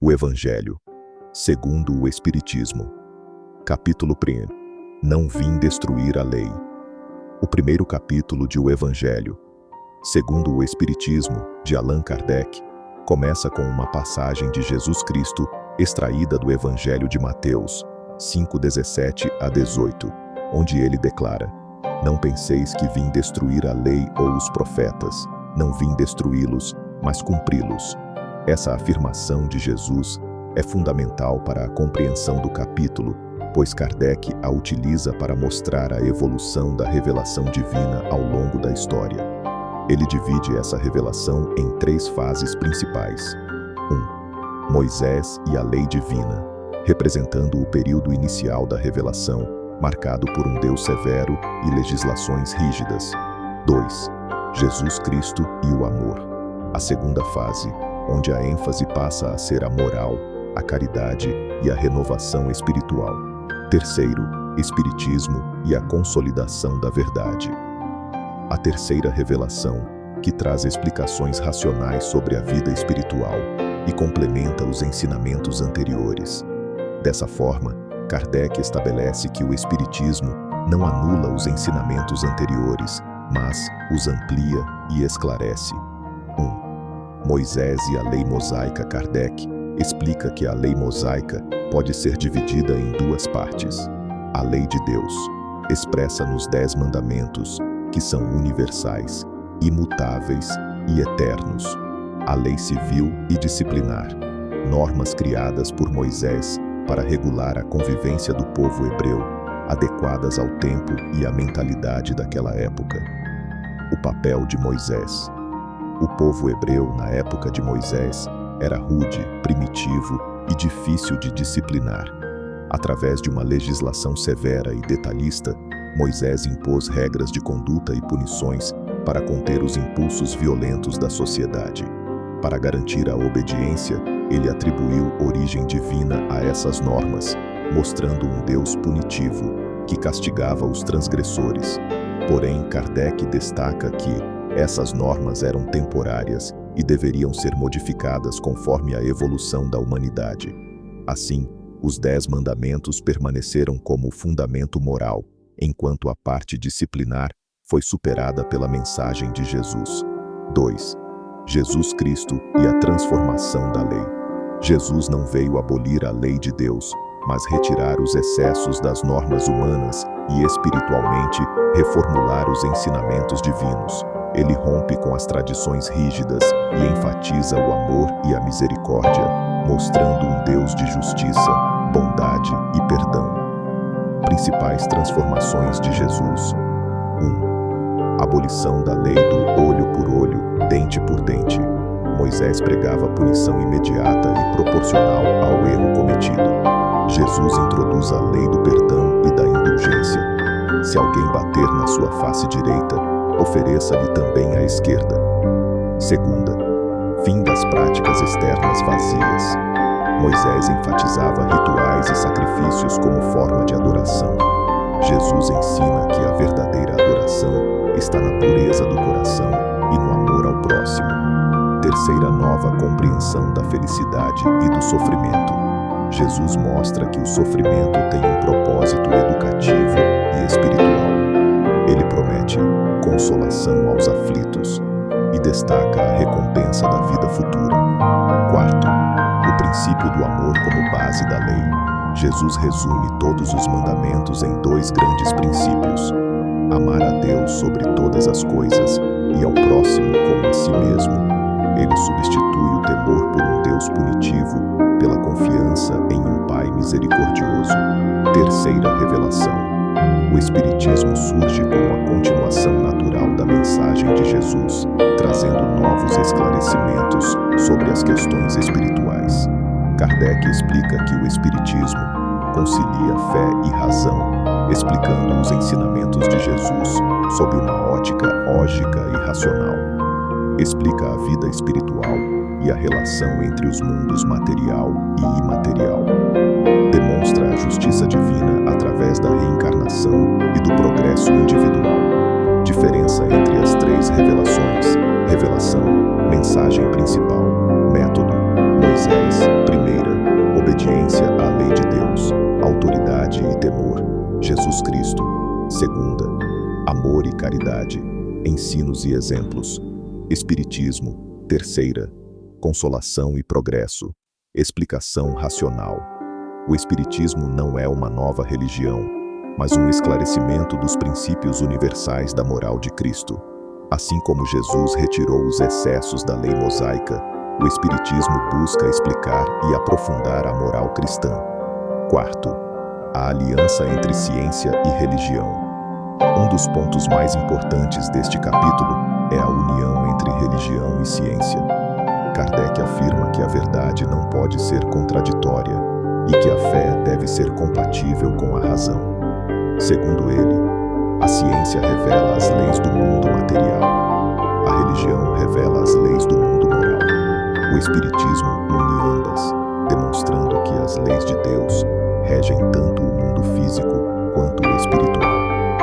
O Evangelho, segundo o Espiritismo. Capítulo 1. Não vim destruir a lei. O primeiro capítulo de O Evangelho, segundo o Espiritismo, de Allan Kardec, começa com uma passagem de Jesus Cristo extraída do Evangelho de Mateus 5:17 a 18, onde ele declara: Não penseis que vim destruir a lei ou os profetas, não vim destruí-los, mas cumpri-los. Essa afirmação de Jesus é fundamental para a compreensão do capítulo, pois Kardec a utiliza para mostrar a evolução da revelação divina ao longo da história. Ele divide essa revelação em 3 fases principais. 1. Moisés e a lei divina, representando o período inicial da revelação, marcado por um Deus severo e legislações rígidas. 2. Jesus Cristo e o amor, a segunda fase, onde a ênfase passa a ser a moral, a caridade e a renovação espiritual. 3. Espiritismo e a consolidação da verdade. A terceira revelação, que traz explicações racionais sobre a vida espiritual e complementa os ensinamentos anteriores. Dessa forma, Kardec estabelece que o Espiritismo não anula os ensinamentos anteriores, mas os amplia e esclarece. 1. Moisés e a lei mosaica. Kardec explica que a lei mosaica pode ser dividida em 2 partes. A lei de Deus, expressa nos 10 mandamentos, que são universais, imutáveis e eternos. A lei civil e disciplinar, normas criadas por Moisés para regular a convivência do povo hebreu, adequadas ao tempo e à mentalidade daquela época. O papel de Moisés. O povo hebreu na época de Moisés era rude, primitivo e difícil de disciplinar. Através de uma legislação severa e detalhista, Moisés impôs regras de conduta e punições para conter os impulsos violentos da sociedade. Para garantir a obediência, ele atribuiu origem divina a essas normas, mostrando um Deus punitivo, que castigava os transgressores. Porém, Kardec destaca que essas normas eram temporárias e deveriam ser modificadas conforme a evolução da humanidade. Assim, os 10 mandamentos permaneceram como fundamento moral, enquanto a parte disciplinar foi superada pela mensagem de Jesus. 2. Jesus Cristo e a transformação da lei. Jesus não veio abolir a lei de Deus, mas retirar os excessos das normas humanas e espiritualmente reformular os ensinamentos divinos. Ele rompe com as tradições rígidas e enfatiza o amor e a misericórdia, mostrando um Deus de justiça, bondade e perdão. Principais transformações de Jesus. 1. Abolição da lei do olho por olho, dente por dente. Moisés pregava a punição imediata e proporcional ao erro cometido. Jesus introduz a lei do perdão e da indulgência. Se alguém bater na sua face direita, ofereça-lhe também a esquerda. 2. Fim das práticas externas vazias. Moisés enfatizava rituais e sacrifícios como forma de adoração. Jesus ensina que a verdadeira adoração está na pureza do coração e no amor ao próximo. 3. Nova compreensão da felicidade e do sofrimento. Jesus mostra que o sofrimento tem um propósito educativo e espiritual. Ele promete consolação aos aflitos e destaca a recompensa da vida futura. 4. O princípio do amor como base da lei. Jesus resume todos os mandamentos em 2 grandes princípios: amar a Deus sobre todas as coisas e ao próximo como a si mesmo. Ele substitui o temor por um Deus punitivo pela confiança em um Pai misericordioso. 3. Revelação. O Espiritismo surge como a continuação natural da mensagem de Jesus, trazendo novos esclarecimentos sobre as questões espirituais. Kardec explica que o Espiritismo concilia fé e razão, explicando os ensinamentos de Jesus sob uma ótica lógica e racional. Explica a vida espiritual e a relação entre os mundos material e imaterial. Demonstra a justiça divina através da reencarnação e do progresso individual. Diferença entre as 3 revelações: revelação, mensagem principal, método. Moisés, primeiro. Jesus Cristo. Segunda, amor e caridade, ensinos e exemplos. Espiritismo. Terceira, consolação e progresso, explicação racional. O Espiritismo não é uma nova religião, mas um esclarecimento dos princípios universais da moral de Cristo. Assim como Jesus retirou os excessos da lei mosaica, o Espiritismo busca explicar e aprofundar a moral cristã. Quarto, a aliança entre ciência e religião. Um dos pontos mais importantes deste capítulo é a união entre religião e ciência. Kardec afirma que a verdade não pode ser contraditória e que a fé deve ser compatível com a razão. Segundo ele, a ciência revela as leis do mundo material. A religião revela as leis do mundo moral. O Espiritismo une ambas, demonstrando que as leis de Deus regem tanto o mundo físico